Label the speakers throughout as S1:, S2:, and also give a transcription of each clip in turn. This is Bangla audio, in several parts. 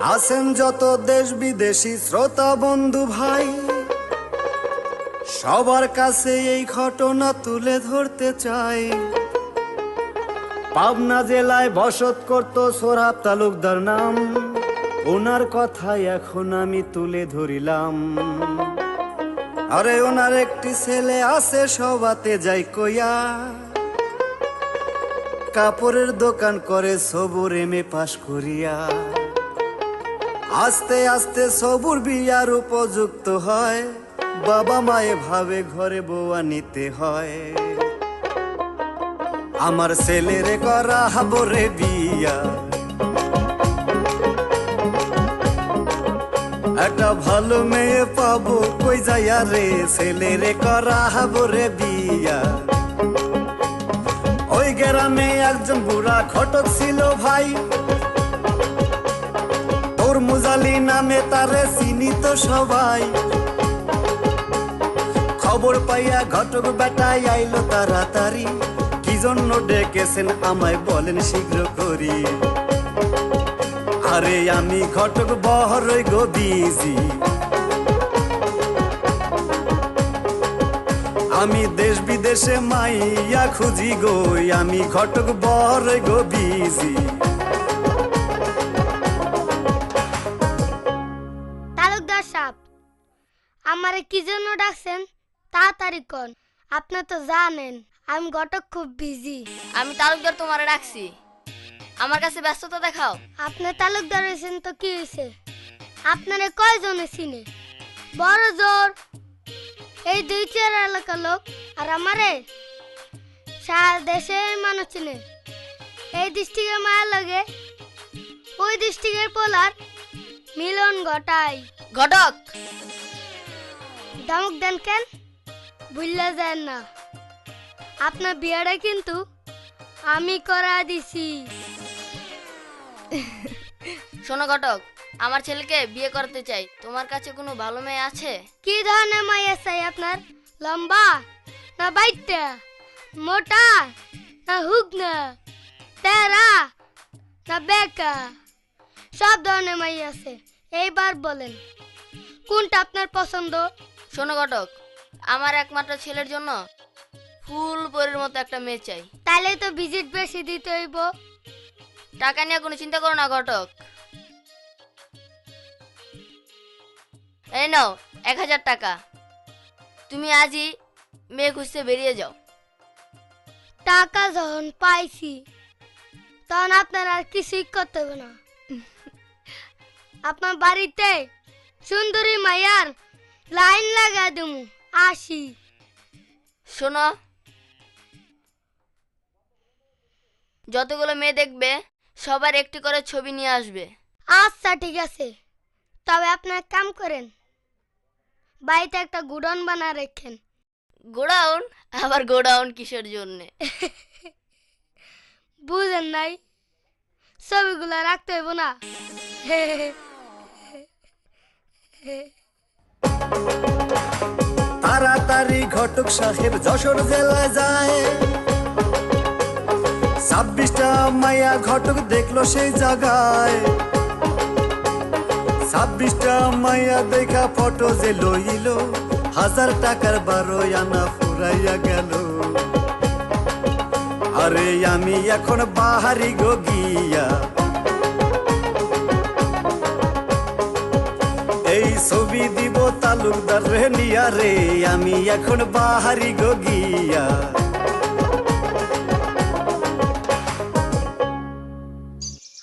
S1: আছেন যত দেশ বিদেশি শ্রোতা বন্ধু ভাই, সবার কাছে এই ঘটনা তুলে ধরতে চাই। পাবনা জেলায় বসত করত সোহরাব তালুকদার নাম, ওনার কথাই এখন আমি তুলে ধরিলাম। আরে ওনার একটি ছেলে আছে সবাতে যাই কইয়া, কাপড়ের দোকান করে সবুর এমএ পাশ করিয়া। আস্তে আস্তে সবুর বিয়ার উপযুক্ত হয়, বাবা মায়ে ভাবে ঘরে বউয়া নিতে হয়। আমার ছেলেরে করা হাবরে বিয়া, একটা ভালো মেয়ে পাবো কই যাইয়া রে, ছেলেরে করা হাবরে বিয়া। ওই গ্রামে একজন বুড়া ঘটক ছিল ভাই, তোর মুজালি নামে তারে চিনিত সবাই। খবর পাইয়া ঘটক বেটাই আইলো তাড়াতাড়ি, কি জন্য ডেকেছেন আমায় বলেন শীঘ্র করি। আরে আমি ঘটক বহরই গো বিজি, আমি দেশ বিদেশে মাইয়া খুঁজি গো, আমি ঘটক বহরই গো বিজি।
S2: তালুকদার সাহেব, আমারে কি জন্য ডাকছেন তাড়াতাড়ি কোন। আপনি তো জানেন আমি ঘটক খুব বিজি।
S3: আমি তালুকদার তোমারে ডাকছি, আমার কাছে ব্যস্ততা দেখাও।
S2: আপনি তালুকদার হয়েছেন তো কি হয়েছে? আপনারে কয়জনে চিনে? বড় জোর এই 2-4 এলাকার লোক, আর আমারে সারা দেশের মানুষ চিনে। এই ডিস্ট্রিক্টের মায়ের লগে ওই ডিস্ট্রিক্টের পোলার মিলন ঘটাই।
S3: ঘটক
S2: ধমক দেন কেন? ভুললে যান না, আপনার বিয়েটা কিন্তু আমি করা দিছি।
S3: শোনো ঘটক, আমার ছেলেকে বিয়ে করতে চাই, তোমার কাছে কোনো ভালো মেয়ে আছে?
S2: কি ধরনের মাইয়া চাই আপনার? লম্বা না বাইটা, মোটা না হুগনা, তেরা না বেকা? সব ধরনের মাইয়া আছে, এইবার বলেন কোনটা আপনার পছন্দ?
S3: শোনো ঘটক, আমার একমাত্র ছেলের জন্য ফুল পরির মতো একটা মেয়ে চাই।
S2: তাইলে তো ভিজিট বেশি দিতে হইব।
S3: টাকা নিয়ে কোনো চিন্তা করো না ঘটক, এই নাও 1000 টাকা, তুমি আজই মেয়ে খুঁজতে বেরিয়ে যাও।
S2: টাকা যখন পাইছি তখন আপনার আর কিছুই করতে হবে না। আপনার বাড়িতে সুন্দরী মাইয়ার লাইন লাগা দেবো, আসি।
S3: শোনো, যতগুলো মেয়ে দেখবে সবার একটি করে ছবি নিয়ে আসবে।
S2: আচ্ছা ঠিক আছে, তবে আপনার এক কাম করেন, বাড়িতে একটা গুডন বানা রেখেন।
S3: গোডাউন? আবার গোডাউন কিসের জন্যে?
S2: বুঝেন নাই, ছবিগুলো রাখতে হইব না।
S1: তাড়াতাড়ি ঘটক সাহেব যশোর জেলায় যায়, 26টা মাইয়া ঘটক দেখলো সেই জায়গায়। 26টা মাইয়া দেখা ফটো যে লইল, 1000 টাকার 12 আনা ফুরাইয়া গেল। আরে আমি এখন বাহারি গো গিয়া, এই ছবি দিব তালুকদার রে নিয়া রে, আমি এখন বাহারি গো গিয়া।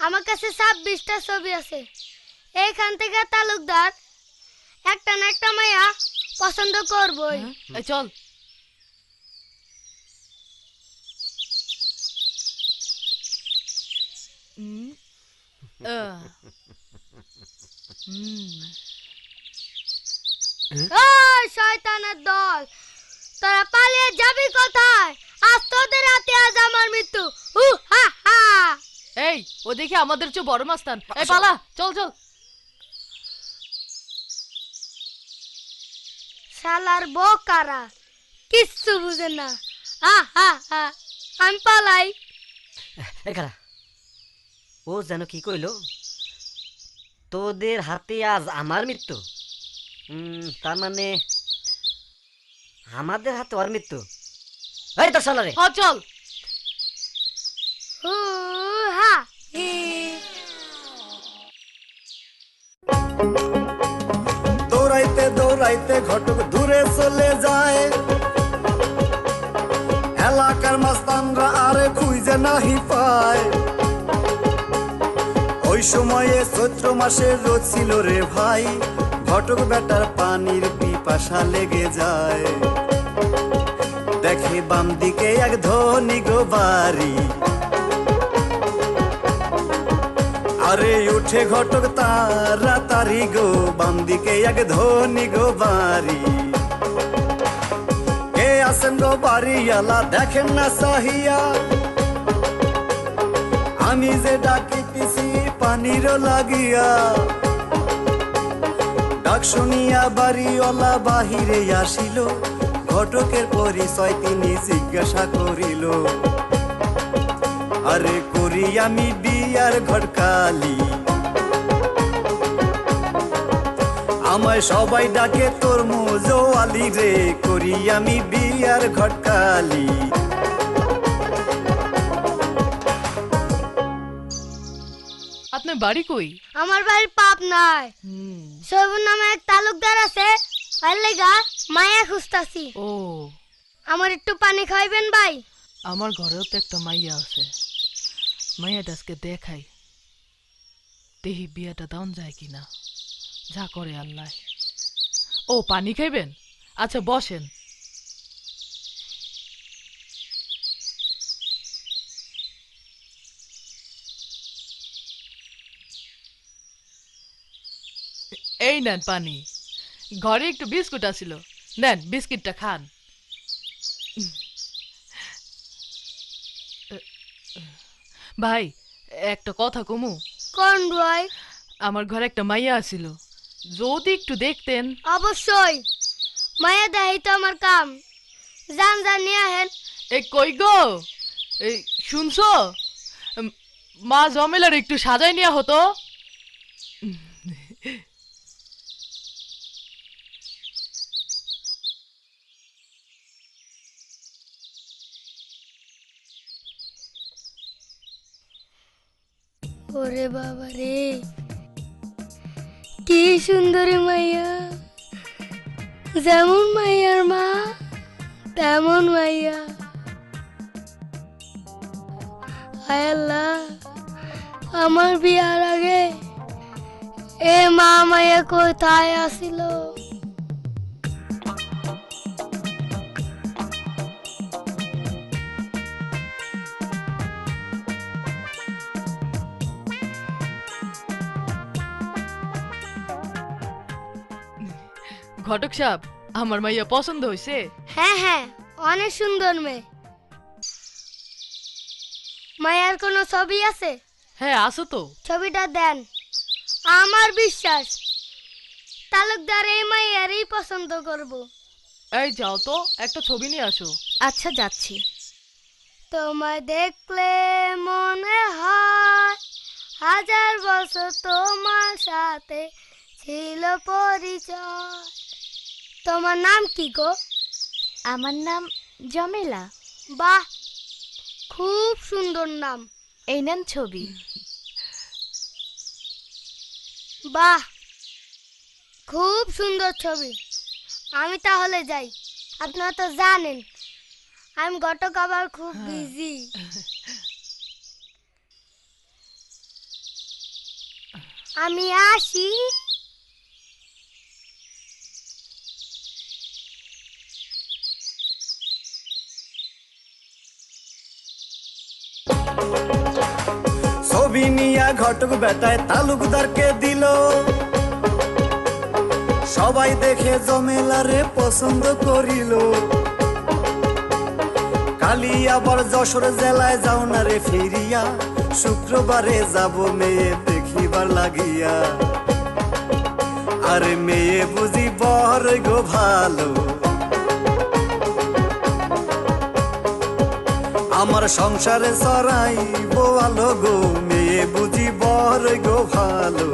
S2: আমার কাছে 26টা ছবি আছে, এইখান থেকে তালুকদার একটা না একটা মাইয়া পছন্দ করবই।
S3: চল।
S2: শয়তানের দল, তোরা পালিয়ে যাবি কোথায়? আজ তোদের হাতে আজ আমার মৃত্যু। হা হা।
S4: এই ও দেখে আমাদের চেয়ে বড় মাস্তান, এই পালা, চল চল।
S2: শালার বোকারা কিচ্ছু বুঝে না। হা হা হা, আমি পালাই।
S5: ও যেন কি কইলো? তোদের হাতে আজ আমার মৃত্যু? তার মানে আমাদের হাতে ওর মৃত্যু। এই তো শালারে,
S4: হ চল।
S2: হু হা হি।
S1: দৌড়াইতে দৌড়াইতে ঘটক দূরে চলে যায়, এলাকার মাস্তানরা আরে খুঁজে নাহি পায়। ওই সময়ে চৈত্র মাসের রোদ ছিল রে ভাই, ঘটক বেটার পানির পিপাসা লেগে যায়। দেখে বাম দিকে এক ধনী গো বাড়ি, আরে উঠে ঘটক তাড়াতাড়ি গো, বাম দিকে এক ধনী গো বাড়ি। কে আছেন গো বাড়িওয়ালা দেখেন না চাহিয়া, আমি যে ডাকিতেছি পানির লাগিয়া। ডাক শুনিয়া বাড়িওয়ালা বাহিরে আসিল, ঘটকের পরিচয় তিনি জিজ্ঞাসা করিল। আরে করি আমি বিয়ার ঘটকালি, আমায় সবাই ডাকে তরমুজ আলি রে, করি আমি বিয়ার ঘটকালি।
S4: আপনার বাড়ি কই?
S2: আমার বাড়ির পাপ নাই, সৈবুর নামে এক তালুকদার আছে, আর লেগা মায়া খুঁজতাছি।
S4: ও,
S2: আমার একটু পানি খাইবেন ভাই?
S4: আমার ঘরেও তো একটা মাইয়া আছে, মাইয়াটা আজকে দেখাই, দেহি বিয়াটা দান যায় কিনা, যা করে আল্লাহ। ও, পানি খাইবেন? আচ্ছা বসেন। এই নেন পানি, ঘরে একটু বিস্কুট আছিল, নেন বিস্কিটটা খান। ভাই, একটা কথা কমু?
S2: কোন ভাই?
S4: আমার ঘরে একটা মাইয়া আছিল, যদি একটু দেখতেন।
S2: অবশ্যই, মায়া দেখাই তো আমার কাম। জান জান নিয়ে আহেন।
S4: এ কই গো, এই শুনছো? মা জমেলার একটু সাজাই নেওয়া হতো।
S2: ওরে বাবা রে, কি সুন্দরী মাইয়া, যেমন মাইয়ার মা তেমন মাইয়া। হায় আল্লাহ, আমার বিয়ার আগে এ মা মাইয়া কোথায় আসিল?
S4: ঘটক সাহেব, আমার মাইয়া পছন্দ হয়েছে?
S2: হ্যাঁ হ্যাঁ, অনেক সুন্দর মেয়ে। মায়ার কোনো ছবি আছে?
S4: হ্যাঁ আছে তো।
S2: ছবিটা দেন, আমার বিশ্বাস তালুকদার এই মাইয়ারই পছন্দ করব।
S4: এই যাও তো, একটা ছবি নিয়ে আসো।
S3: আচ্ছা যাচ্ছি।
S2: তোমায় দেখলে মনে হয় হাজার বছর তোমার সাথে ছিল পরিচয়। তোমার নাম কি গো?
S3: আমার নাম জমেলা।
S2: বাহ, খুব সুন্দর নাম।
S3: এই নেন ছবি।
S2: বাহ, খুব সুন্দর ছবি। আমি তাহলে যাই। আপনারা তো জানেন আমি ঘটক আবার খুব বিজি। আমি আসি।
S1: ছবি নিয়া ঘটক বেটায় তালুকদারকে দিল, সবাই দেখে জমেলারে পছন্দ করিল। কালি আবার যশোর জেলায় যাও না রে ফিরিয়া, শুক্রবারে যাব মেয়ে দেখিবার লাগিয়া। আরে মেয়ে বুঝি বর গো ভালো, আমার সংসারে চড়াই বোয়ালো গো, মেয়ে বুঝি বর গো ভালো।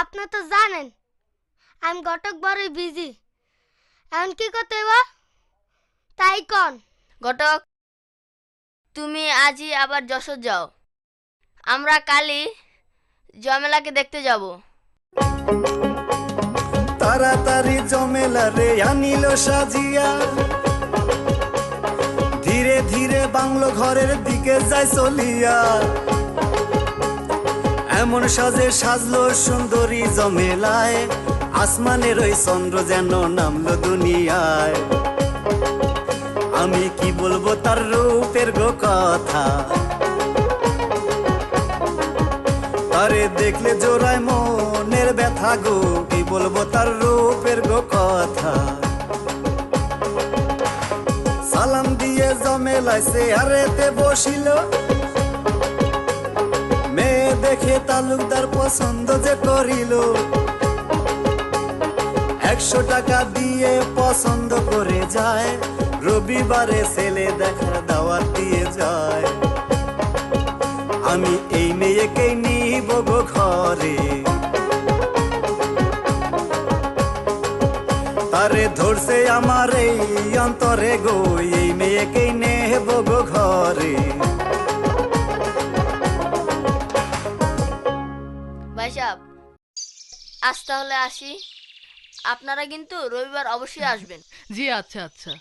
S2: আপনি তো জানেন আমি ঘটক বড়ই বিজি। এখন কি করতে হইব তাই কন।
S3: ঘটক, তুমি আজই আবার যশোর যাও, আমরা কালই জমেলাকে দেখতে যাব।
S1: তাড়াতাড়ি জমেলা রে আনিল সাজিয়া, ধীরে ধীরে বাংলো ঘরের দিকে যায় চলিয়া। এমন সাজে সাজলো সুন্দরী জমেলায়, আসমানের ওই চন্দ্র যেন নামলো দুনিয়ায়। আমি কি বলবো তার রূপের গো কথা, তারে দেখলে জোড়ায় মনের ব্যথা গো। কি বলবো তার রূপের গো কথা। সালাম দিয়ে জমেলায় চেয়ারেতে বসিল, মেয়ে দেখে তালুকদার পছন্দ যে করিল। 100 টাকা দিয়ে পছন্দ করে যায়, রবিবারে ছেলে দেখার দাওয়াত দিয়ে যায়। আমি এই মেয়েকে নিব গো ঘরে, তারে ধরছে আমার এই অন্তরে গো। এই মেয়েকে নেব গো ঘরে।
S3: ভাই সাহেব, আজ তাহলে আসি, আপনারা কিন্তু রবিবার অবশ্যই আসবেন।
S4: জি আচ্ছা আচ্ছা।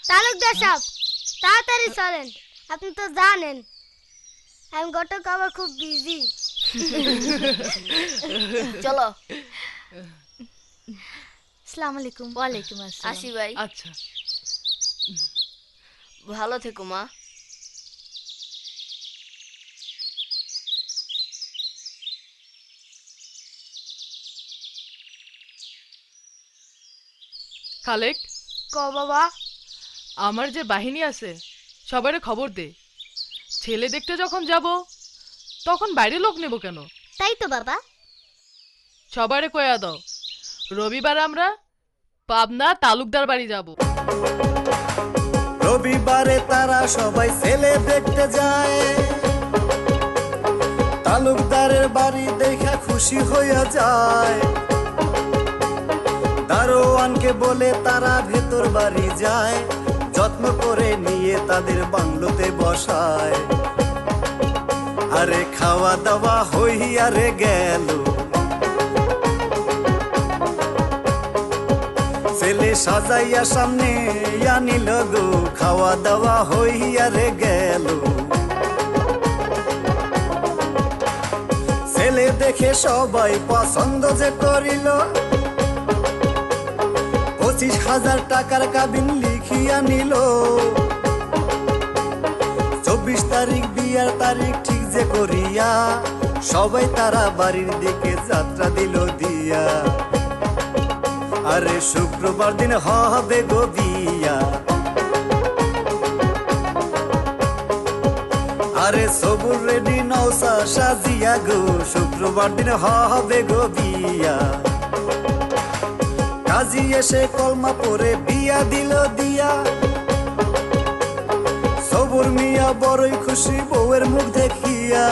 S2: তালুকদার সাহেব তাড়াতাড়ি চলেন, আপনি তো জানেন আমি ঘটক আবার খুব বিজি।
S3: চলো।
S2: আসসালামু আলাইকুম।
S3: ওয়ালাইকুম আসসালাম। আসি ভাই।
S4: আচ্ছা।
S3: ভালো থেকো মা।
S4: খালেক,
S2: ক বাবা।
S4: আমার যে বাহিনী আছে সবারে খবর দে, ছেলে দেখতে যখন যাব তখন বাইরে লোক নেব কেন?
S2: তাই তো বাবা।
S4: সবারে কয়া দাও রবিবার আমরা পাবনা তালুকদার বাড়ি যাব।
S1: রবিবারে তারা সবাই ছেলে দেখতে যায়, তালুকদারের বাড়ি দেখা খুশি হইয়া যায়। দারোয়ানকে বলে তারা ভেতর বাড়ি যায়, যত্ন করে নিয়ে তাদের বাংলোতে বসায়। আরে খাওয়া দাওয়া হইয়ারে গেল, ছেলে সাজাইয়া সামনে আনিল গো। খাওয়া দাওয়া হইয়ারে গেল, ছেলে দেখে সবাই পছন্দ যে করিল। 25,000 টাকার কাবিন লিখিয়া নিল। 24 তারিখ বিয়ার তারিখ ঠিক যে করিয়া, সবাই তারা বাড়ির দিকে যাত্রা দিল দিয়া। আরে শুক্রবার দিন হবে গো বিয়া, আরে সবুর রেডি নৌসা সাজিয়া গো। শুক্রবার দিন হবে গো বিয়া। কাজী এসে কলমা পরে বিয়া দিল দিয়া, সবুর মিয়া বড়ই খুশি বউয়ের মুখ দেখিয়া।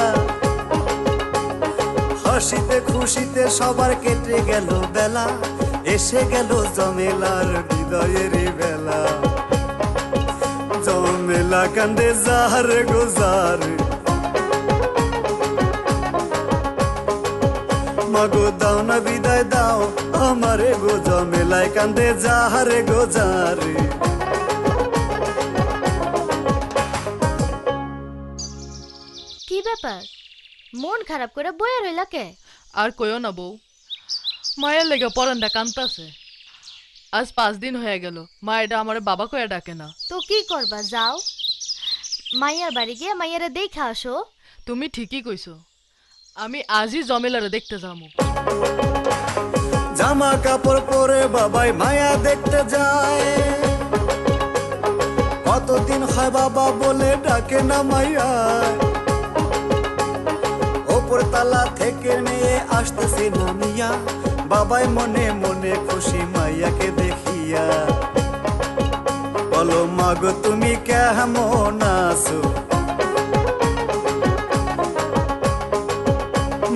S1: হাসিতে খুশিতে সবার কেটে গেল বেলা, এসে গেল জমেলার হৃদয়ের বেলা। জমেলা কান্দে যারে গো যারে, মাগো দাও না বিদায় দাও আমারে গো। জমেলায় কান্দে যারে গো যারে।
S2: কি ব্যাপার, মন খারাপ করে বইয়া রইলা কে?
S4: আর কইও না বউ, মায়ের লেগে পরানটা কান্তাছে। আজ 5 দিন হয়ে গেল মা এটা আমার বাবা কয়ে ডাকে না।
S2: তো কি করবা, যাও মাইয়ার বাড়ি গিয়ে মাইয়ারে দেখা আসো।
S4: তুমি ঠিকই কইছো, আমি আজই জমেলারে দেখতে যাবো।
S1: জামা কাপড় পরে বাবাই মায়া দেখতে যায়, কতদিন হয় বাবা বলে ডাকে না মাইয়া। ওপর তালা থেকে নিয়ে আসতেছে নামিয়া, বাবাই মনে মনে খুশি মাইয়াকে দেখিয়া। বলো মাগো তুমি কেমন আছো,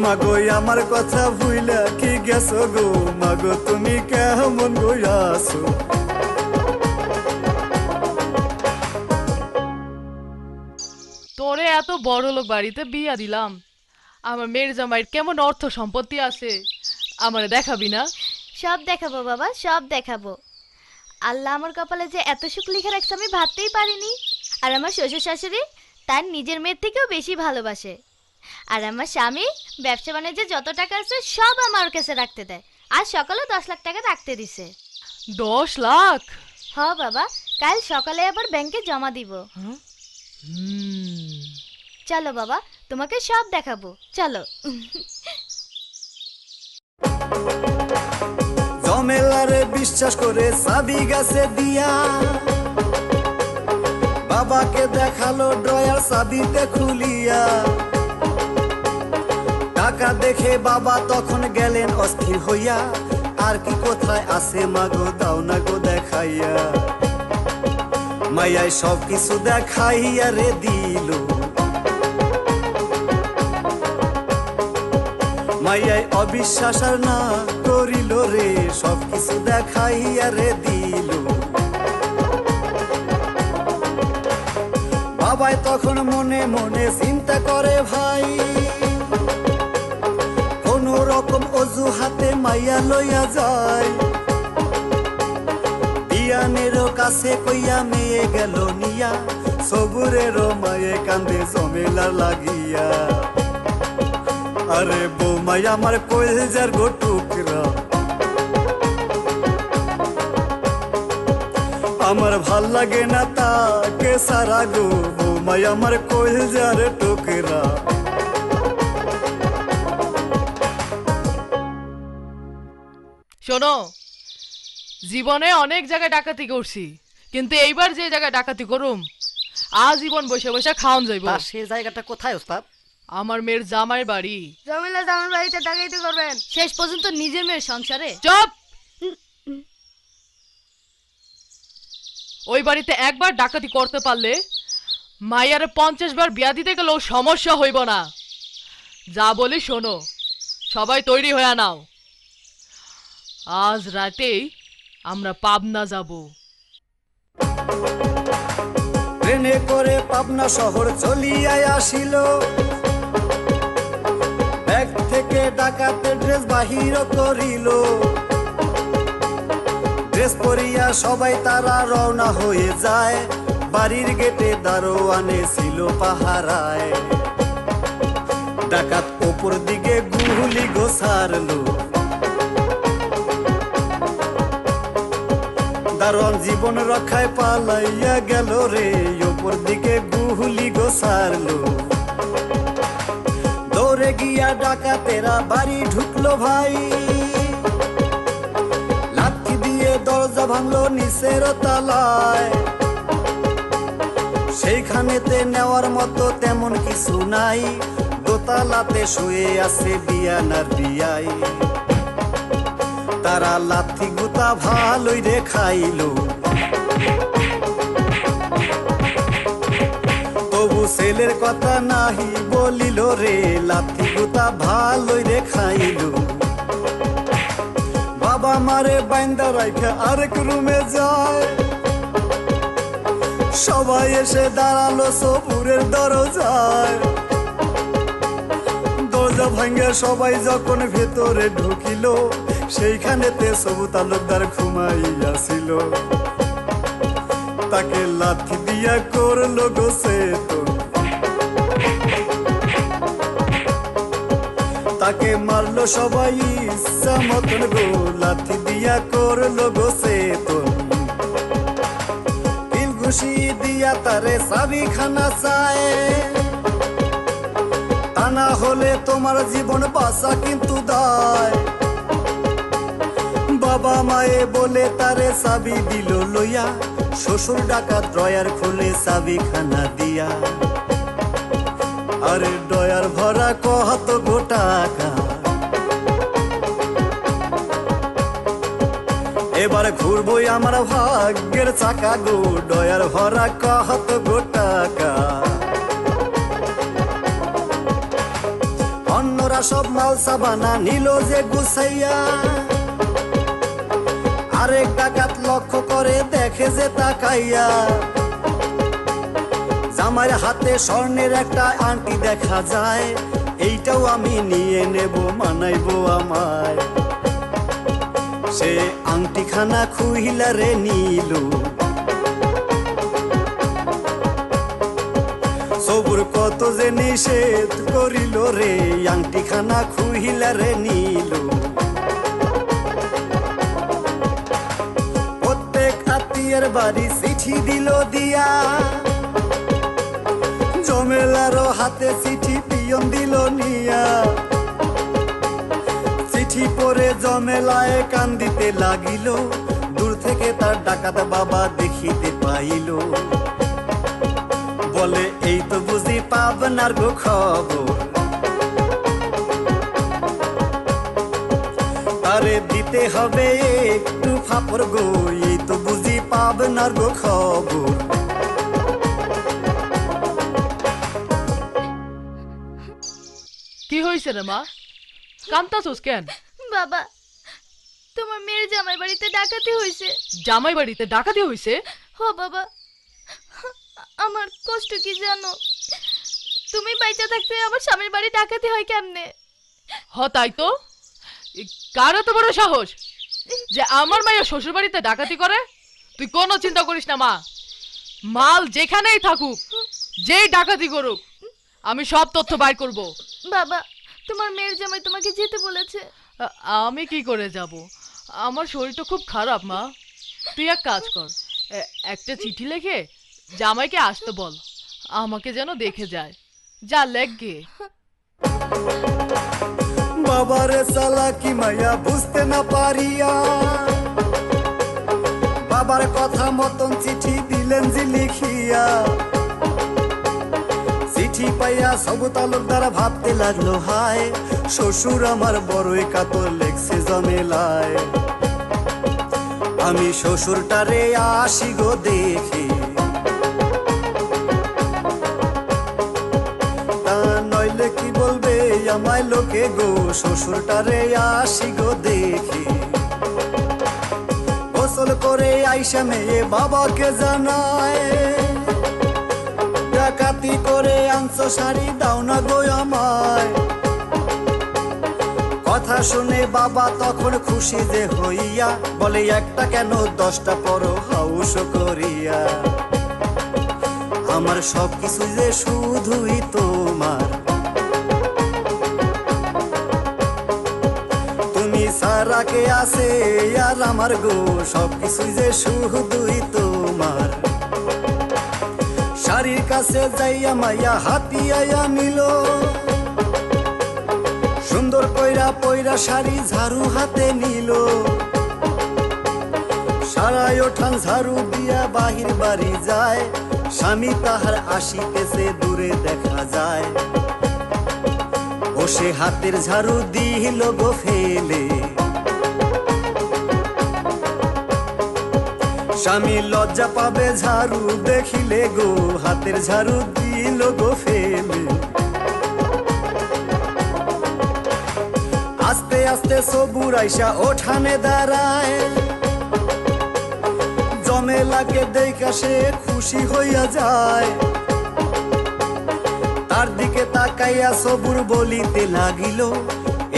S1: মাগো আমার কথা ভুইলা কি গেছো গো, মাগো তুমি কেমন গো আছো?
S4: তোরে এত বড় লোক বাড়িতে বিয়া দিলাম, আমার মেয়ের জামাইয়ের কেমন অর্থ সম্পত্তি আছে, আমারে দেখাবি না?
S6: সব দেখাবো বাবা, সব দেখাবো। আল্লাহ আমার কপালে যে এত সুখ লিখে রাখছে আমি ভাবতেই পারিনি। আর আমার শ্বশুর শাশুড়ি তার নিজের মেয়ের থেকেও বেশি ভালোবাসে। আর আমার স্বামী ব্যবসা বাণিজ্যে যত টাকা আছে সব আমার কাছে রাখতে দেয়। আর সকালে 10 লাখ টাকা রাখতে দিছে।
S4: 10 লাখ?
S6: হ বাবা, কাল সকালে আবার ব্যাংকে জমা দিব। চলো বাবা, তোমাকে সব দেখাবো, চলো।
S1: জমেলারে বিশ্বাস করে চাবি গাছে দিয়া বাবাকে দেখালো ড্রয়ার চাবিতে খুলিয়া। টাকা দেখে বাবা তখন গেলেন অস্থির হইয়া, আর কি কোথায় আছে মাগো দাও না গো দেখাইয়া। মাইয়াই সব কিছু দেখাইয়া রে দিল, মাইয়াই অবিশ্বাস আর না করিল রে, সব কিছু দেখাইয়া রে দিল। বাবাই তখন মনে মনে চিন্তা করে ভাই, কোন রকম অজুহাতে মাইয়া লইয়া যায়। বিয়ানেরও কাছে কইয়া মেয়ে গেল নিয়া, সবুরেরও মায়ে কান্দে জমেলা লাগিয়া। আরে বৌমাই আমার কইলজার গো টুকরা, আমার ভাল লাগে না তাকে সারা গো, বৌমাই আমার কইলজার টুকরা।
S4: শোনো, জীবনে অনেক জায়গায় ডাকাতি করছি, কিন্তু এইবার যে জায়গায় ডাকাতি করুম আজীবন বসে বসে খাওন যাইব।
S5: সে জায়গাটা কোথায় ওস্তাদ?
S4: আমার মেয়ের জামাইয়ের বাড়ি।
S2: জমিলা জামার বাড়িতে ডাকাইতি করবেন?
S6: শেষ পর্যন্ত নিজের মেয়ের সংসারে?
S4: চুপ! ওই বাড়িতে একবার ডাকাতি করতে পারলে মাইয়ারে 50 বার বিয়া দিতে গেলেও সমস্যা হইব না। যা বলি শোনো, সবাই তৈরি হয়ে নাও, আজ রাতেই আমরা পাবনা যাব।
S1: ট্রেনে করে পাবনা শহর চলিয়াই আসিল, ব্যাগ থেকে ডাকাতের ড্রেস বাহির করিল। ড্রেস পরিয়া সবাই তারা রওনা হয়ে যায়, বাড়ির গেটে দারোয়ানে ছিল পাহারায়। ডাকাত ওপর দিকে গুলি গোছারলো, দারোয়ান জীবন রক্ষায় পালাইয়া গেল রে, ওপর দিকে গুলি গোছারলো। দৌড়ে গিয়া ডাকাতেরা বাড়ি ঢুকলো ভাই, লাঠি দিয়ে দরজা ভাঙলো নিচের তলায়। সেইখানেতে নেওয়ার মতো তেমন কিছু নাই, দোতলাতে শুয়ে আছে বিয়ানার বিয়াই। তারা লাথি গুতা ভালোই রে খাইলো, তবু ছেলের কথা নাহি বলিল রে, লাথি গুতা ভালোই রে খাইলো। বাবা মারে বাইন্দা রাইখা আরেক রুমে যায়, সবাই এসে দাঁড়ালো সবুরের দরজায়। দরজা ভাঙ্গে সবাই যখন ভেতরে ঢুকিল, সেইখানেতে সবু তালুকদার ঘুমাইয়াছিল। তাকে লাথি দিয়া করলো গোসেতন, তাকে মারলো সবাই ইচ্ছা মতন গো, লাথি দিয়া করলো গোসেতন। তিল ঘুষি দিয়া তারে চাবি খানা চায়, তা না হলে তোমার জীবন বাঁচা কিন্তু দায়। বাবা মায়ে বলে তারে চাবি দিল লইয়া, শ্বশুর ডাকাত ড্রয়ার খুলে চাবি খানা দিয়া। আরে ড্রয়ার ভরা কত গো টাকা, এবার ঘুরবই আমার ভাগ্যের চাকা গো, ড্রয়ার ভরা কত গো টাকা। অন্যরা সব মাল সাবানা নিল যে গুছাইয়া, আরেক ডাকাত লক্ষ্য করে দেখে যে তাকাইয়া, জামাইয়ের হাতে স্বর্ণের একটা আংটি দেখা যায়, এইটাও আমি নিয়ে নেব মানাইবো আমায়। সে আংটিখানা খুইলারে নিল, সবুর কত যে নিষেধ করিল রে, আংটিখানা খুইলারে নিল। প্রত্যেক আত্মীয়ের বাড়ি চিঠি দিল দিয়া, জমেলারও হাতে চিঠি পিয়ন দিল নিয়া। চিঠি পড়ে জমেলায় কান্দিতে লাগিল, দূর থেকে তার ডাকাত বাবা দেখিতে পাইল। বলে এই তো বুঝি পাবনার গো খবর, তারে দিতে হবে একটু ফাপড় গো, এই তো বুঝি পাবনার গো খবর।
S4: কি হয়েছে রে মা, কান্তাছোস কেন?
S6: বাবা, তোমার মেয়ের জামাই বাড়িতে ডাকাতি হয়েছে।
S4: জামাই বাড়িতে ডাকাতি হয়েছে?
S6: হ বাবা, আমার কষ্ট কি জানো? তুমি বাইচা থাকতে আমার স্বামীর বাড়ি ডাকাতি হয় কেমনে?
S4: তাই তো, কার এত বড় সাহস যে আমার মায়ের শ্বশুর বাড়িতে ডাকাতি করে? তুই কোনো চিন্তা করিস না মা, মাল যেখানেই থাকুক, যেই ডাকাতি করুক, আমি সব তথ্য বাইর করব।
S6: বাবা, তোমার মেয়ের জামাই তোমাকে যেতে বলেছে।
S4: আমি কি করে যাব, আমার শরীরটা খুব খারাপ মা। তুই এক কাজ কর, একটা চিঠি লিখে জামাইকে আসতে বল, আমাকে যেন দেখে যায়। যা লেখ গে।
S1: বাবারে চালাকি মাইয়া বুঝতে না পারিয়া, বাবার কথা মতন চিঠি দিলেন যে লিখিয়া। চিঠি পাইয়া সব তালুকদার ভাবতে লাগলো, হায় শ্বশুর আমার বড়ই কাতর লেখছে জমেলায়। আমি শ্বশুরটারে আসি গো দেখি, তা নইলে কি বলবে আমায় লোকে গো, শ্বশুরটারে আসি গো দেখি। গোসল করে আইসা মেয়ে বাবাকে জানায়, ডাকাতি করে আনছো শাড়ি দাও না গো আমায়। কথা শুনে বাবা তখন খুশি যে হইয়া, বলে একটা কেন 10টা পরো হাউস করিয়া। আমার সব কিছু যে শুধুই তোমার, তুমি সারা কে আছে আর আমার গো, সব কিছু যে শুধুই তোমার। শাড়ির কাছে যাইয়া মাইয়া হাতিয়াইয়া নিল, সুন্দর কইরা পইরা শাড়ি ঝাড়ু হাতে নিল। সারাই ওঠান ঝাড়ু দিয়া বাহির বাড়ি যায়, স্বামী তাহার আসিতেছে দূরে দেখা যায়। ও সে হাতের ঝাড়ু দিল গো ফেলে, স্বামী লজ্জা পাবে ঝাড়ু দেখিলে গো, হাতের ঝাড়ু দিল গো ফেলে। আস্তে আস্তে সবুর আইসা ওঠানে দাঁড়ায়, জমেলাকে দেখা সে খুশি হইয়া যায়। তার দিকে তাকাইয়া সবুর বলিতে লাগিল,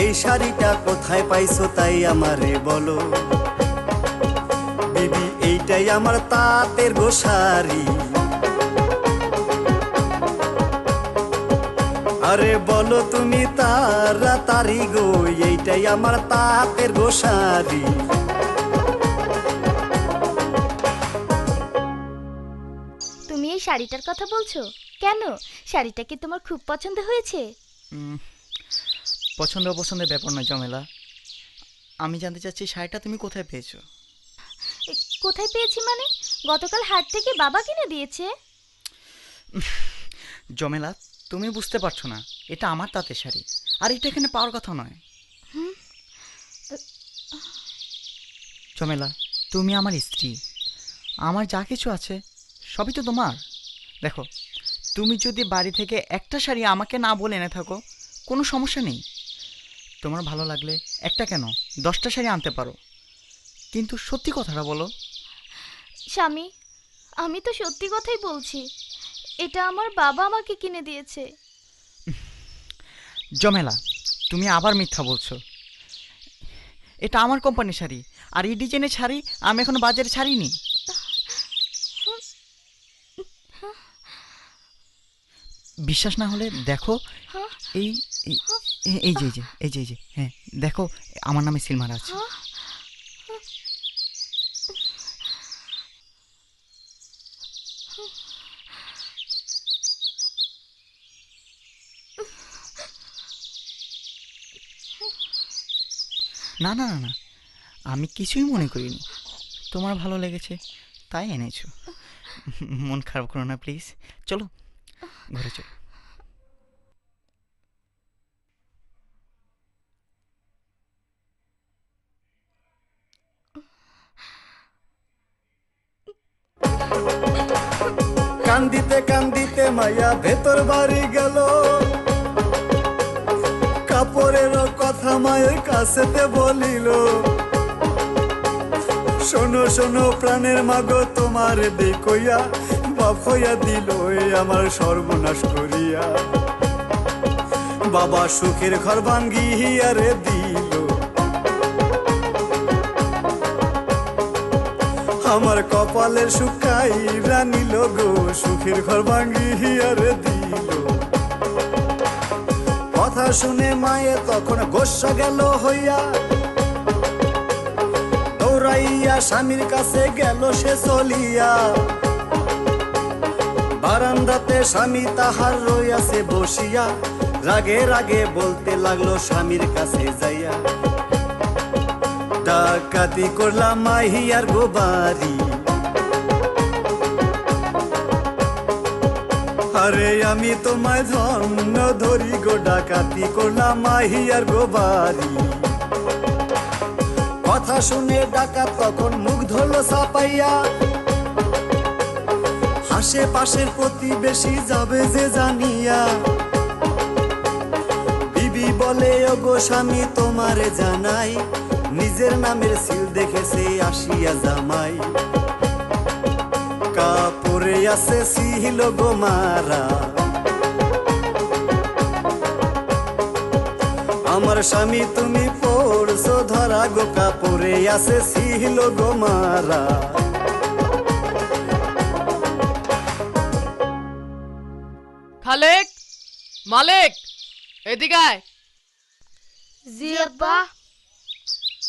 S1: এই শাড়িটা কোথায় পাইছো তাই আমারে বলো। বিবি এইটাই আমার তাঁতের গো শাড়ি, আরে বলো তুমি তাড়াতাড়ি গো, এইটাই আমার তাঁতের গো শাড়ি।
S6: তুমি এই শাড়িটার কথা বলছো কেন? শাড়িটা কি তোমার খুব পছন্দ হয়েছে?
S7: পছন্দ অপছন্দের ব্যাপার নয় জমেলা, আমি জানতে চাচ্ছি শাড়িটা তুমি কোথায় পেয়েছো?
S6: কোথায় পেয়েছি মানে? গতকাল হাট থেকে বাবা কিনে দিয়েছে।
S7: জমেলা, তুমি বুঝতে পারছো না, এটা আমার তাঁতের শাড়ি, আর এটা এখানে পাওয়ার কথা নয়। জমেলা, তুমি আমার স্ত্রী, আমার যা কিছু আছে সবই তো তোমার। দেখো, তুমি যদি বাড়ি থেকে একটা শাড়ি আমাকে না বলে এনে থাকো কোনো সমস্যা নেই, তোমার ভালো লাগলে একটা কেন 10টা শাড়ি আনতে পারো, কিন্তু সত্যি কথাটা বলো।
S6: স্বামী, আমি তো সত্যি কথাই বলছি, এটা আমার বাবা আমাকে কিনে দিয়েছে।
S7: জমেলা, তুমি আবার মিথ্যা বলছো। এটা আমার কোম্পানির শাড়ি, আর এই ডিজাইনের শাড়ি আমি এখনো বাজারে ছাড়িনি। বিশ্বাস না হলে দেখো, এই এই- এই যে হ্যাঁ দেখো, আমার নামে সিল মারা আছে। না না না না, আমি কিছুই মনে করিনি, তোমার ভালো লেগেছে তাই এনেছো। মন খারাপ করো না প্লিজ, চলো ঘরে চলো।
S1: কান্দিতে কান্দিতে মাইয়া ভেতর বাড়ি গেল, কাপড়ের কথা মায়ের কাছেতে বলিল, শোনো শোনো প্রাণের মাগো তোমার দেখইয়া বাপ হইয়া দিল আমার সর্বনাশ করিয়া। বাবা সুখের ঘর ভাঙ্গিয়া রে দিল, আমার কপালের শুকাই রানিল গো, সুখের ঘর ভাঙ্গিয়া রে দিল। কথা শুনে মায়ে তখন গোস্বা গেল হইয়া, দৌড়াইয়া স্বামীর কাছে গেল সে চলিয়া। বারান্দাতে স্বামী তাহার রইয়াছে বসিয়া, রাগে রাগে বলতে লাগলো স্বামীর কাছে যাইয়া, ডাকাতি করলাম মাহিয়ার গো বাড়ি, আরে আমি তোমায় ধন্য ধরি গো, ডাকাতি করলাম মাহিয়ার গো বাড়ি। কথা শুনে ডাকাত তখন মুখ ধরল চাপাইয়া, আশেপাশের প্রতিবেশী যাবে যে জানিয়া। বিবি বলে ও গো স্বামী তোমারে জানাই, নিজের নামের সিল দেখেছে আসিয়া জামাই। কাপড়ে আছে সিল গো মারা, আমার স্বামী তুমি পড়ছো ধরা গো, কাপড়ে আছে সিল গো মারা।
S4: খালেক, মালিক, এদিকে আয়।
S2: জি আব্বা।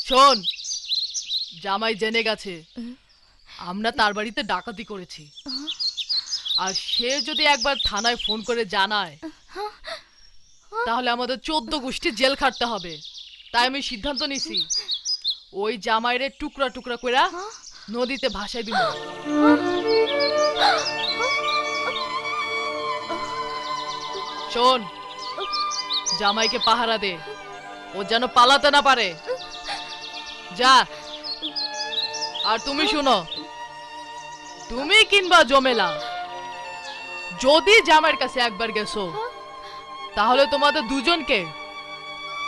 S4: শোন, জামাই জেনে গেছে আমরা তার বাড়িতে ডাকাতি করেছি, আর সে যদি একবার থানায় ফোন করে জানায় তাহলে আমাদের 14 গোষ্ঠী জেল খাটতে হবে। তাই আমি সিদ্ধান্ত নিছি ওই জামাইরে টুকরা টুকরা কইরা নদীতে ভাসাই দিব। শোন, জামাইকে পাহারা দে, ও যেন পালাতে না পারে। যা। আর তুমি শুনো, তুমি কিংবা জমেলা যদি জামাইয়ের কাছে একবার গেছো তাহলে তোমাদের দুজনকে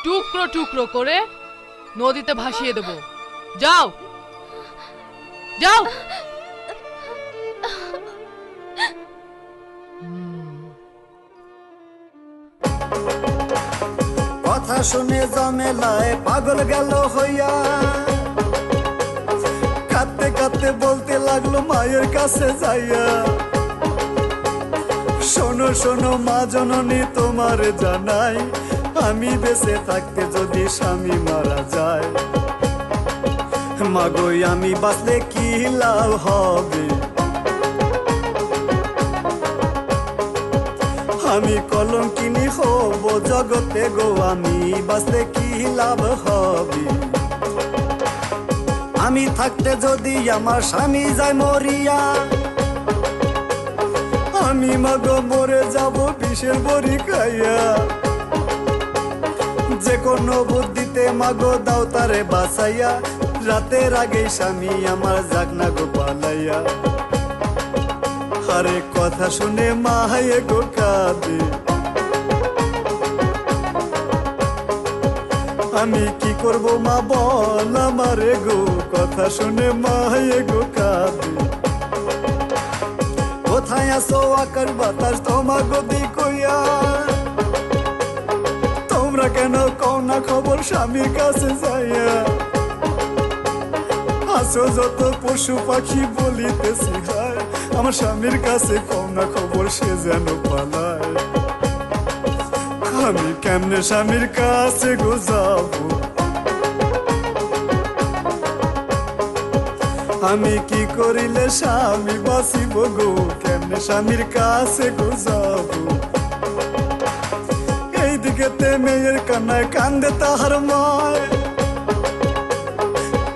S4: টুকরো টুকরো করে নদীতে ভাসিয়ে দেব। যাও যাও।
S1: কথা শুনে জমেলায় পাগল গেল হইয়া, কাঁদতে কাঁদতে বলতে লাগলো মায়ের কাছে যাইয়া, শোনো শোনো মা জননী তোমার জানাই, আমি বেঁচে থাকতে যদি স্বামী মারা যায়, মাগোই আমি বাঁচলে কি লাভ হবে, আমি কলঙ্কিনী হব জগতে গো, আমি বাঁচলে কি লাভ হবে। আমি থাকতে যদি আমার স্বামী যায় মরিয়া, আমি মাগো মরে যাব বিষের বড়ি খাইয়া, যে কোনো বুদ্ধিতে মাগো দাও তারে বাঁচাইয়া, রাতের আগে স্বামী আমার যাক না গো পালাইয়া। আরে কথা শুনে মায়ে গো কাঁদে, আমি কি করব মা বল আমারে গো, কথা শুনে মায়ে গো কাঁদে। কোথায় আসো আকাশ বাতাস তোমাগো দিকইয়া, তোমরা কেন কও না খবর স্বামীর কাছে যাইয়া। আসো যত পশু পাখি বলিতেছি হায়, আমার স্বামীর কাছে কও না খবর সে যেন পালায়। আমি কেমনে স্বামীর কাছে গো যাবো, আমি কি করিলে স্বামী বাঁচিব গো, কেমনে স্বামীর কাছে গো যাবো। এইদিকেতে মেয়ের কান্নায় কান্দে তাহার মায়,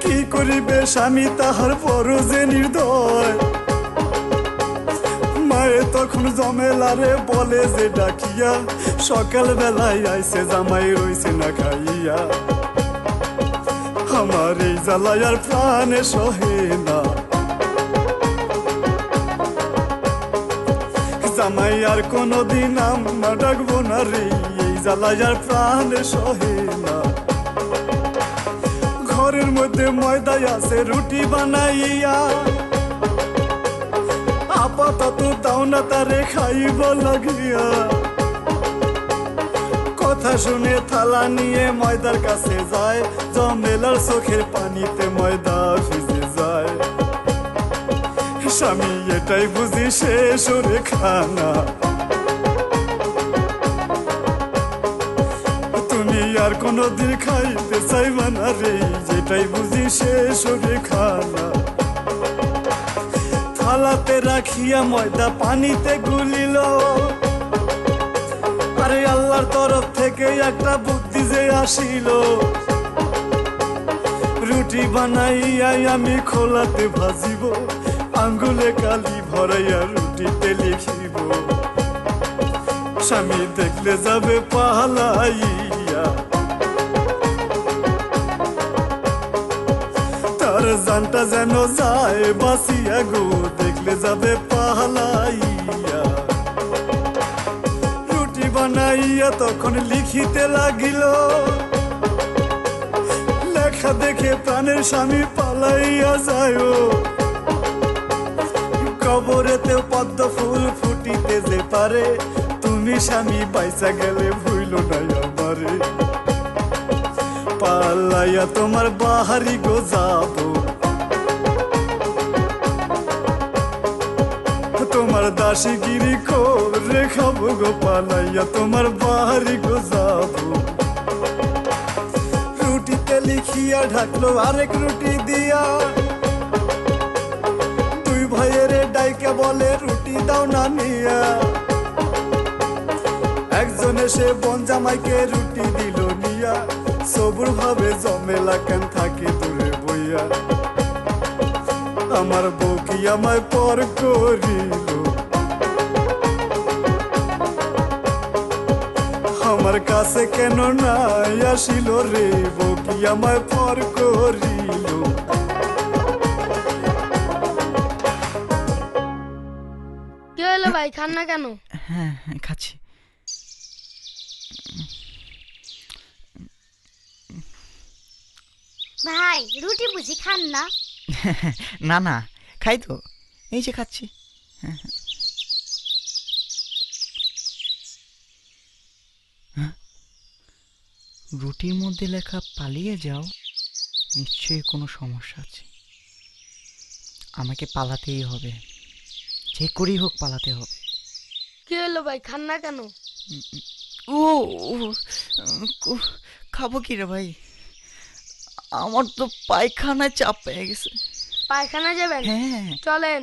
S1: কি করিবে স্বামী তাহার বড় যে নির্দয়। মায়ে তখন জমেলারে বলে যে ডাকিয়া, সকাল বেলায় আইসে জামাই রইছে না খাইয়া। আমার এই জ্বালায় আর প্রাণে সহে না, জামাই আর কোনদিন আমরা ডাকবো না রে, এই জ্বালায় আর প্রাণে সহে না। ঘরের মধ্যে ময়দায় আছে রুটি বানাইয়া, আপাতত দাও না তারে খাইব লাগিয়া। কথা শুনে থালা নিয়ে ময়দার কাছে যায়, জমেলার চোখের পানিতে ময়দা ভিজে যায়। স্বামী এটাই বুঝি শেষ ওরে খানা, তুমি আর কোনদিন খাইতে চাইবা না রে, যেটাই বুঝি শেষ ওরে খানা। থালাতে রাখিয়া ময়দা পানিতে গুলিল, আরে আল্লাহর তরফ থেকে একটা বুদ্ধি যে আসিল। রুটি বানাইয়াই আমি খোলাতে ভাজিব, আঙ্গুলে কালি ভরাইয়া রুটিতে লিখিব। স্বামী দেখলে যাবে পালাইয়া, তার জানটা যেন যায় বাঁচিয়া গো, দেখলে যাবে পালাইয়া। রুটি বানাইয়া তখন লিখিতে লাগিল, লেখা দেখে প্রাণের স্বামী পালাইয়া যায়। কবরেতেও পদ্ম ফুল ফুটিতে যে পারে, তুমি স্বামী পয়সা গেলে ভুইল না আমারে। পালাইয়া তোমার বাহারি গো যাবো, তোমার দাসীগিরি করে খাবো গো, পালাইয়া তোমার বাহারি গো যাবো। রুটিতে লিখিয়া ঢাকলো আরেক রুটি দিয়া, দুই ভাইয়ের ডাইকে বলে রুটি দাও না নিয়া। একজন এসে বন জামাইকে রুটি দিল নিয়া, সবুর ভাবে জমেলা কেন থাকে দূরে বইয়া। আমার বউ কি আমায় পর করিল, আমার কাছে কেন নাই আসিল রে, বউ কি আমায় পর করিল।
S2: কি হলো ভাই, খান না কেন?
S7: হ্যাঁ খাচ্ছি।
S6: ভাই রুটি বুঝি খান না?
S7: না না খাই তো, এই যে খাচ্ছি। রুটির মধ্যে লেখা পালিয়ে যাও, নিশ্চয়ই কোনো সমস্যা আছে। আমাকে পালাতেই হবে, যে করেই হোক পালাতে হবে।
S2: কি হলো ভাই, খান না কেন?
S7: ও ও, খাবো কি রে ভাই, আমার তো পায়খানায় চাপ পেয়ে গেছে।
S2: পায়খানা যাবেন?
S7: হ্যাঁ।
S2: চলেন,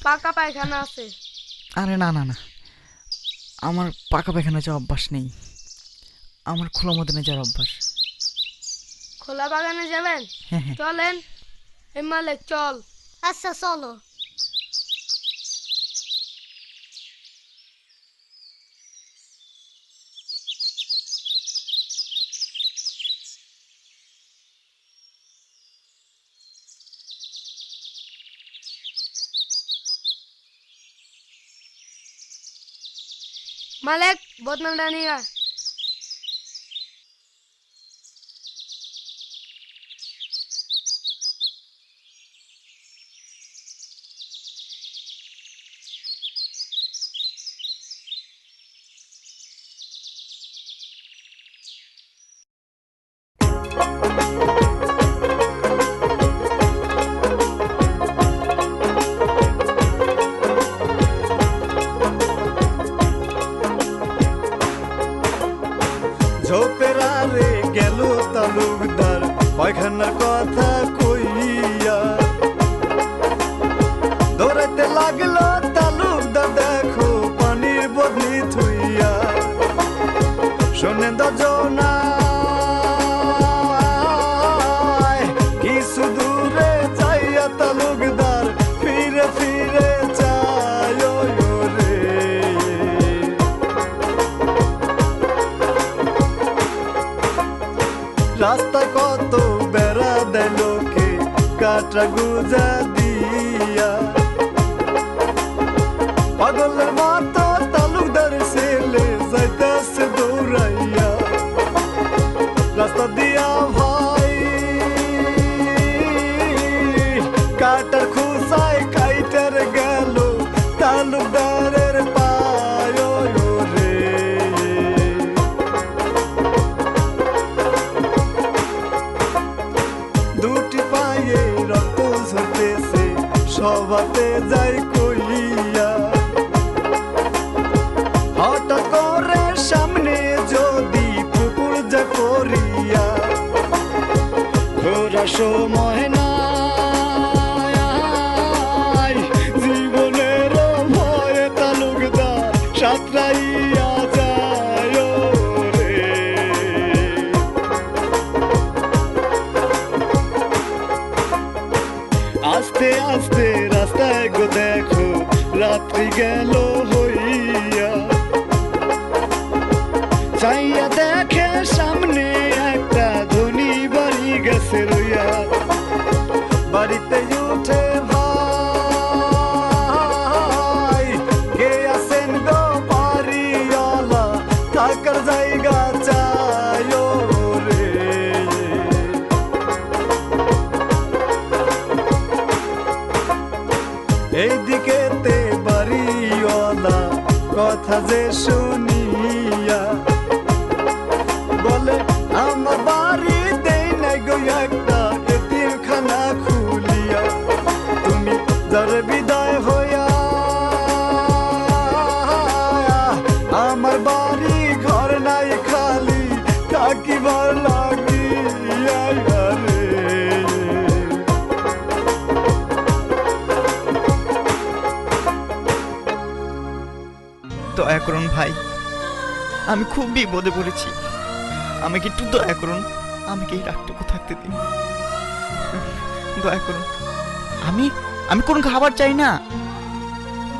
S2: পাকা পায়খানা আছে।
S7: আরে না না না, আমার পাকা পায়খানা যাওয়ার অভ্যাস নেই, আমার খোলা মদনে যাওয়ার অভ্যাস।
S2: খোলা বাগানে যাবেন?
S7: হ্যাঁ হ্যাঁ।
S2: চলেন। এই মালিক চল।
S6: আচ্ছা চলো।
S2: মালিক বোতলটা নিয়ে আয়।
S1: ঝোপেরা রে গেল তালুকদার পায়খানার কথা কইয়া, দৌড়াইতে লাগলো তালুকদার দেখো পানির বদলি থুইয়া। শোনেন দজনা কিছু দূরে যাইয়া তালুকদার ফিরে ফিরে যায় রে। রাস্তায় কত বেড়া দেয় লোকে কাটা গুজা দিয়া, পাগলের মতো তালুকদার ছেলে যাইতেছে দৌড়াইয়া। রাস্তা দিয়া ভাই কাটার খুসায় কাইটার গেল তালুকদারের পায় রে। দুটি পায়ে রক্ত ঝরতেছে সবাতে যাই কইয়া, হঠাৎ করে সামনে যদি পুকুর যা করিয়া, ঘোরা সময় নাই জীবনের ভয়ে তালুকদার সাঁতরাইয়া যায় রে। আস্তে আস্তে রাস্তায় গো দেখো রাত্রি গেল হইয়া, চাইয়া দেখে সামনে একটা ধনী বাড়ি গেছে রইয়া। বাড়িতে উঠে ভাই কে আছেন গো বাড়িওয়ালা, থাকার জায়গা চাই রে। এইদিকে তে বাড়িওয়ালা কথা যে শুনিয়া, বলে আমার বাড়ি দেই নাই গো একটা এতিমখানা খুলিয়া। তুমি যার বিদায় হইয়া আমার বাড়ি ঘর নাই খালি থাকিবার লাগিয়া রে।
S7: দয়া করুন ভাই, আমি খুব বিপদে পড়েছি, আমাকে একটু দয়া করুন, আমাকে এই রাতটুকু থাকতে দিন, দয়া করুন। আমি আমি কোনো খাবার চাই না,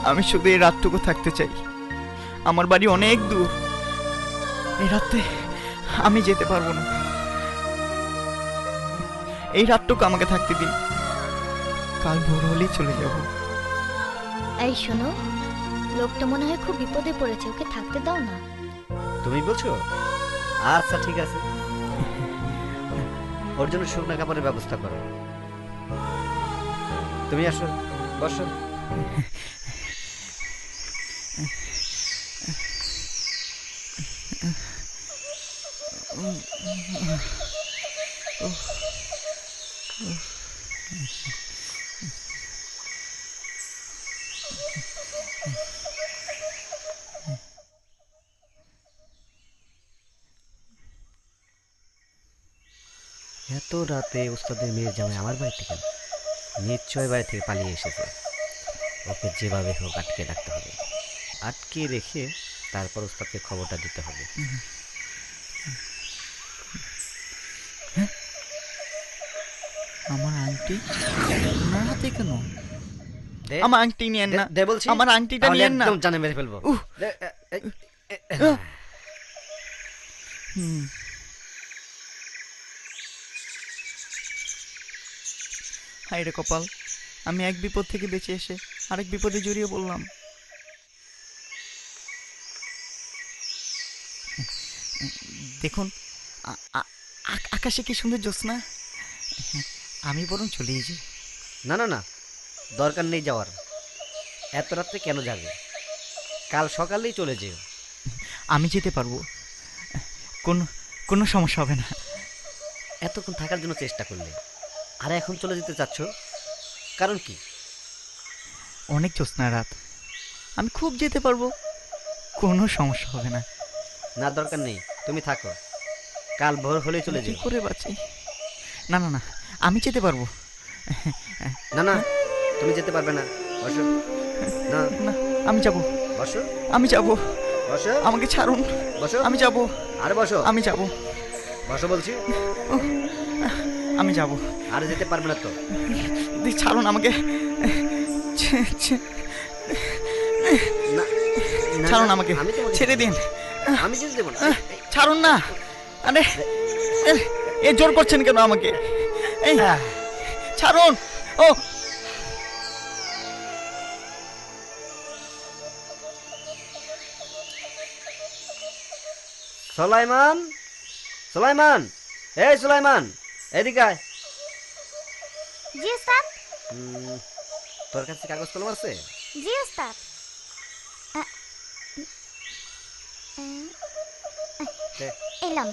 S7: আমি শুধু এই রাতটুকু থাকতে চাই। আমার বাড়ি অনেক দূর, এই রাতে আমি যেতে পারবো না, এই রাতটুকু আমাকে থাকতে দিন, কাল ভোর হলেই চলে যাব।
S6: এই শোনো, লোকটা মনে হয় খুব বিপদে পড়েছে, ওকে থাকতে দাও না।
S5: তুমি বলছো? আচ্ছা ঠিক আছে, ওর জন্য শুকনো কাপড়ের ব্যবস্থা করো। তুমি আসো, বসো। এত রাতে ওস্তাদের মেয়ের জামাই আমার বাড়ি থেকে, নিশ্চয় বাড়ি থেকে পালিয়ে এসেছে। ওকে যেভাবে হোক আটকে রাখতে হবে, আটকে রেখে তারপর ওস্তাদকে খবরটা দিতে হবে।
S7: আমার আংটি ওনার হাতে কেন?
S5: দে,
S7: আমার আংটি নিয়েন না,
S5: দে বলছি,
S7: আমার আংটিটা
S5: তাহলে
S7: নিয়েন না।
S5: একদম জানে মেরে ফেলবো। দে,
S7: হায় রে কপাল, আমি এক বিপদ থেকে বেঁচে এসে আরেক বিপদে জড়িয়ে পড়লাম। দেখুন আকাশে কি সুন্দর জ্যোৎস্না, আমি বরং চলেই যাই।
S5: না না না, দরকার নেই যাওয়ার। এত রাত্রে কেন যাবে? কাল সকালেই চলে যেও।
S7: আমি যেতে পারবো, কোনো কোনো সমস্যা হবে না।
S5: এতক্ষণ থাকার জন্য চেষ্টা করলে, আর এখন চলে যেতে চাচ্ছ, কারণ কি?
S7: অনেক জ্যোৎস্না রাত, আমি খুব যেতে পারবো, কোনো সমস্যা হবে না।
S5: না দরকার নেই, তুমি থাকো, কাল ভোর হলে চলে
S7: কি
S5: যাও।
S7: করে বাঁচি? না না না, আমি যেতে পারবো।
S5: না না, তুমি যেতে পারবে না, বসো। না
S7: না, আমি যাব,
S5: বসো
S7: আমি যাব,
S5: বসো
S7: আমাকে ছাড়ুন,
S5: বসো,
S7: আমি যাব,
S5: আরে বসো,
S7: আমি যাব,
S5: বসো বলছি।
S7: আমি যাব।
S5: আর যেতে পারবে না তো।
S7: ছাড়ুন আমাকে,
S5: না, না,
S7: ছাড়ুন
S5: না,
S7: আমাকে,
S5: আমি তোমাকে
S7: ছেড়ে দিন,
S5: আমি যেতে দেবো না।
S7: ছাড়ুন না। আরে এ জোর করছেন কেন আমাকে? এই ছাড়ুন। ও
S5: সুলাইমান, সুলাইমান, এই সুলাইমান, এদিকে আয়।
S2: জি ওস্তাদ।
S5: তোর কাছে কাগজ কলম আছে?
S2: জি ওস্তাদ।
S5: দে।
S2: এলাম।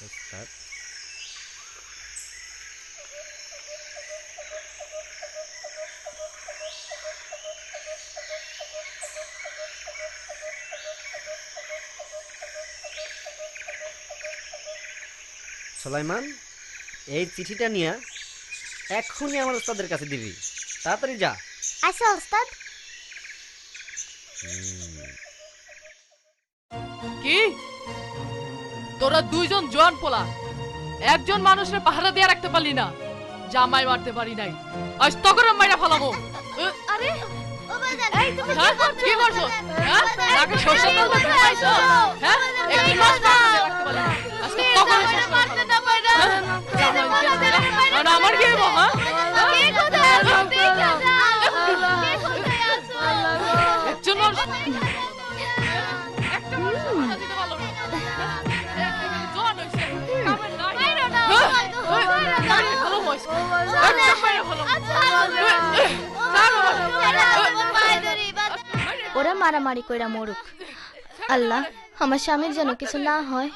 S5: ওস্তাদ, সুলাইমান, এই চিঠিটা নিয়ে এক্ষুনি আমার ওস্তাদের কাছে দিবি, তাড়াতাড়ি যা।
S2: আচ্ছা ওস্তাদ।
S4: কি তোরা দুইজন জোয়ান পোলা একজন মানুষের পাহারা দিয়ে রাখতে পারলি না, জামাই মারতে পারি নাই, আজ তখন মাইরা ফেলাবো।
S6: আরে
S2: ও বাজান,
S6: এই তুমি
S4: হ্যাঁ? কি করছো? হ্যাঁ? নাকে সরষের তেল দিতে পাইছো? হ্যাঁ? একজন মানুষ পাহারা দিয়ে রাখতে পারলি না, আজকে তখন শেষ করে ফেলাবো। হ্যাঁ? জামাই কে আছে? না, আমার কি হইবো, হ্যাঁ?
S6: কে কোথায় আছো? কে কোথায় আছো?
S4: একজন মানুষ একটা মানুষ পাহারা দিতে পারলো না। জোয়ান হইছে, কামের নাই।
S6: মাইরো না,
S4: হ্যাঁ?
S6: মাইরো না।
S4: মাইরে ফেলো বয়স। একদম মাইরে ফেলো।
S6: ওরা মারামারি কইরা মরুক, আল্লাহ আমার স্বামীর যেন কিছু না হয়।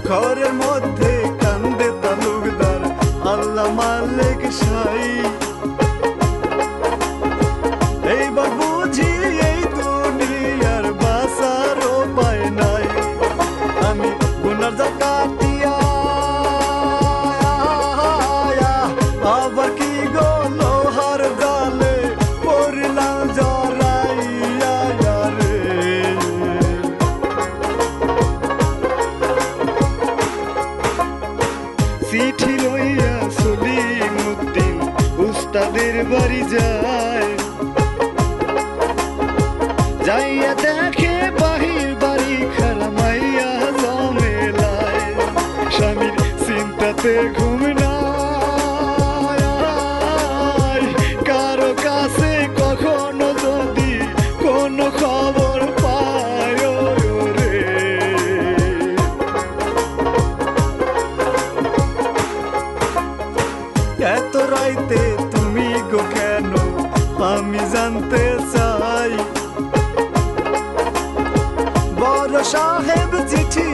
S1: ঘরের মধ্যে কান্দে তালুকদার, আল্লাহ মালিক সাই। এইবার বুঝি এই দুনিয়ার বাঁচার উপায় নাই। আমি গুনার জাল কাটিয়া আবার কি গো লোহার জালে পড়লাম জড়াইয়া রে। চিঠি লইয়া সলিমুদ্দিন উস্তাদের বাড়ি যায়। যাইয়া দেখে বাহির বাড়ি খারামাইয়া জমেলায়। স্বামীর চিন্তাতে ঘুম নাই, কারো কাছে কখনো যদি কোনো খবর পায় রে। এত রাইতে তুমি গো কেন, আমি জানতে চাই। বড় সাহেব চিঠি